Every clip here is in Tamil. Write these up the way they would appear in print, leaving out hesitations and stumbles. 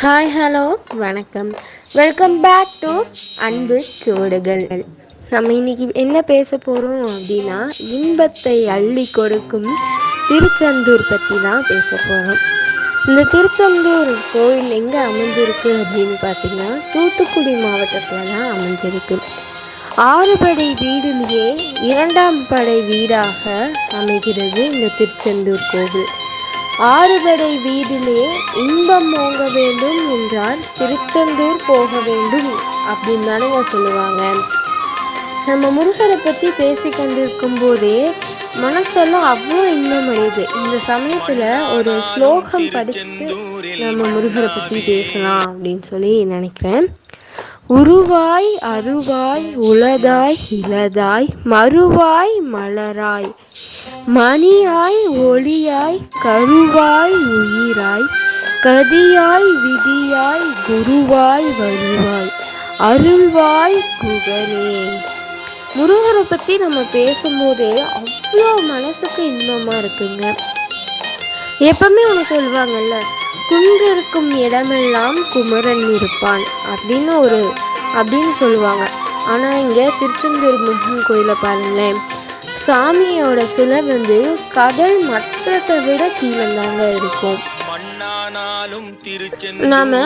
ஹாய் ஹலோ வணக்கம். வெல்கம் பேக் டு அன்பு சுவடுகள். நம்ம இன்னைக்கு என்ன பேச போகிறோம் அப்படின்னா, இன்பத்தை அள்ளி கொடுக்கும் திருச்செந்தூர் பற்றி தான் பேச போகிறோம். இந்த திருச்செந்தூர் கோயில் எங்கே அமைஞ்சிருக்கு அப்படின்னு பார்த்தீங்கன்னா, தூத்துக்குடி மாவட்டத்தில் தான் அமைஞ்சிருக்கு. 6 படை வீடுலேயே 2ஆம் படை வீடாக அமைகிறது இந்த திருச்செந்தூர் கோவில். 6 படை வீடிலே இன்பம் ஓங்க வேண்டும் என்றால் திருச்செந்தூர் போக வேண்டும் அப்படின்னு தானேங்க சொல்லுவாங்க. நம்ம முருகரை பற்றி பேசி கொண்டிருக்கும் போதே மனசெல்லாம் அவ்வளோ இன்பம் அடையுது. இந்த சமயத்தில் ஒரு ஸ்லோகம் படிச்சுட்டு நம்ம முருகரை பற்றி பேசலாம் அப்படின்னு சொல்லி நினைக்கிறேன். உருவாய் அருவாய் உளதாய் இளதாய் மறுவாய் மலராய் மணியாய் ஒளியாய் கருவாய் உயிராய் கதியாய் விதியாய் குருவாய் வழிவாய் அருள்வாய் குகனே. முருகரை பற்றி நம்ம பேசும்போதே அவ்வளோ மனசுக்கு இன்பமாக இருக்குங்க. எப்பவுமே ஒன்று சொல்லுவாங்கல்ல, குன்று இருக்கும் இடமெல்லாம் குமரன் இருப்பான் அப்படின்னு சொல்லுவாங்க. ஆனால் இங்கே திருச்செந்தூர் முருகன் கோயிலை பாருங்களேன், சாமியோட சிலை கடல் மற்றத்தை விட கீழே தாங்க இருக்கும். நாம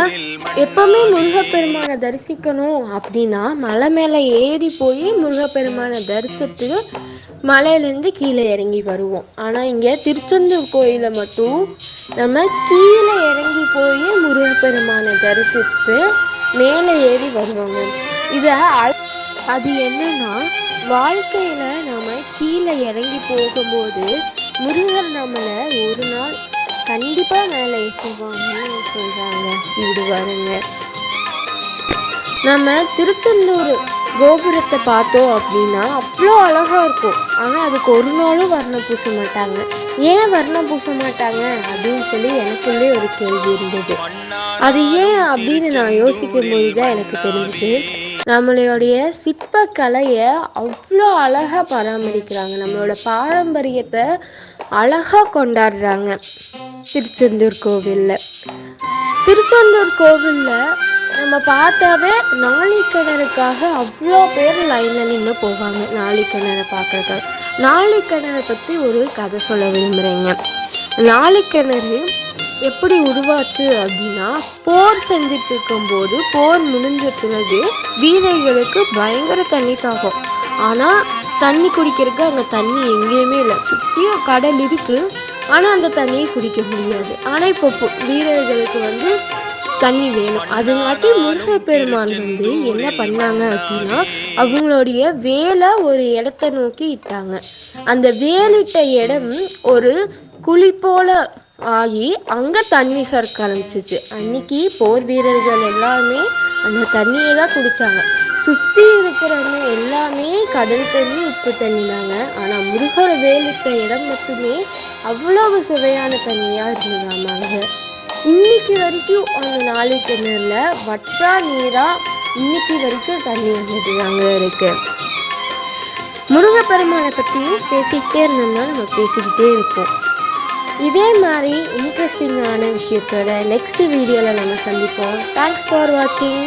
எப்பவுமே முருகப்பெருமானை தரிசிக்கணும் அப்படின்னா மலை மேலே ஏறி போய் முருகப்பெருமானை தரிசித்து மலையிலேருந்து கீழே இறங்கி வருவோம். ஆனால் இங்கே திருச்செந்தூர் கோயிலில் மட்டும் நம்ம கீழே இறங்கி போய் முருகப்பெருமானை தரிசித்து மேலே ஏறி வருவாங்க. அது என்னன்னா, வாழ்க்கையில் நம்ம கீழே இறங்கி போகும்போது முருகர் நம்மளை ஒரு நாள் கண்டிப்பாக மேலே ஏற்றுவாங்கன்னு சொல்கிறாங்க, விடுவாருங்க. நம்ம திருச்செந்தூர் கோபுரத்தை பார்த்தோம் அப்படின்னா அவ்வளோ அழகாக இருக்கும். ஆனால் அதுக்கு ஒரு நாளும் வர்ணம் பூச மாட்டாங்க. ஏன் வர்ணம் பூச மாட்டாங்க அப்படின்னு சொல்லி எனக்குள்ளே ஒரு கேள்வி இருந்தது. அது ஏன் அப்படின்னு நான் யோசிக்கும் போது தான் எனக்கு தெரிஞ்சுது, நம்மளுடைய சிற்பக்கலையை அவ்வளோ அழகாக பராமரிக்கிறாங்க, நம்மளோட பாரம்பரியத்தை அழகாக கொண்டாடுறாங்க திருச்செந்தூர் கோவிலில். திருச்செந்தூர் கோவிலில் நம்ம பார்த்தாவே நாளிக்கிணறுக்காக அவ்வளோ பேர் லைனில் நின்று போவாங்க நாளிக்கிணறை பார்க்குறதுக்காக. நாளிக்கிணறை பற்றி ஒரு கதை சொல்ல விரும்புகிறேங்க. நாளிக்கிணறு எப்படி உருவாச்சு அப்படின்னா, போர் செஞ்சுட்டு இருக்கும்போது போர் முடிஞ்ச பிறகு வீரர்களுக்கு பயங்கர தண்ணி தாகம். ஆனால் தண்ணி குடிக்கிறதுக்கு அங்கே தண்ணி எங்கேயுமே இல்லை. சுற்றியும் கடல் இருக்குது, ஆனால் அந்த தண்ணியை குடிக்க முடியாது. ஆனால் இப்போ வீரர்களுக்கு தண்ணி வேணும். அதுங்காட்டி முருகப்பெருமான் என்ன பண்ணாங்க அப்படின்னா, அவங்களுடைய வேலை ஒரு இடத்த நோக்கி இட்டாங்க. அந்த வேலிட்ட இடம் ஒரு குழி போல ஆகி அங்கே தண்ணி சறுக்க ஆரம்பிச்சிச்சு. அன்னைக்கு போர் வீரர்கள் எல்லாமே அந்த தண்ணியை தான் குடித்தாங்க. சுற்றி இருக்கிறவங்க எல்லாமே கடல் தண்ணி உப்பு தண்ணி தாங்க. ஆனால் முருகர் வேலிட்ட இடம் மட்டுமே அவ்வளவு சுவையான தண்ணியாக இருந்ததாமாங்க. இன்னைக்கு வரைக்கும் அந்த நாளிக்கிணறுல வற்றா நீராக இன்னைக்கு வரைக்கும் தண்ணி வந்துட்டு தாங்க இருக்கு. முருகப்பெருமானை பற்றி பேசிக்கிட்டே இருந்தோம்னா நம்ம பேசிக்கிட்டே இருப்போம். இதே மாதிரி இன்ட்ரெஸ்டிங்கான விஷயத்தோட நெக்ஸ்ட் வீடியோவில் நம்ம சந்திப்போம். தேங்க்ஸ் ஃபார் வாட்சிங்.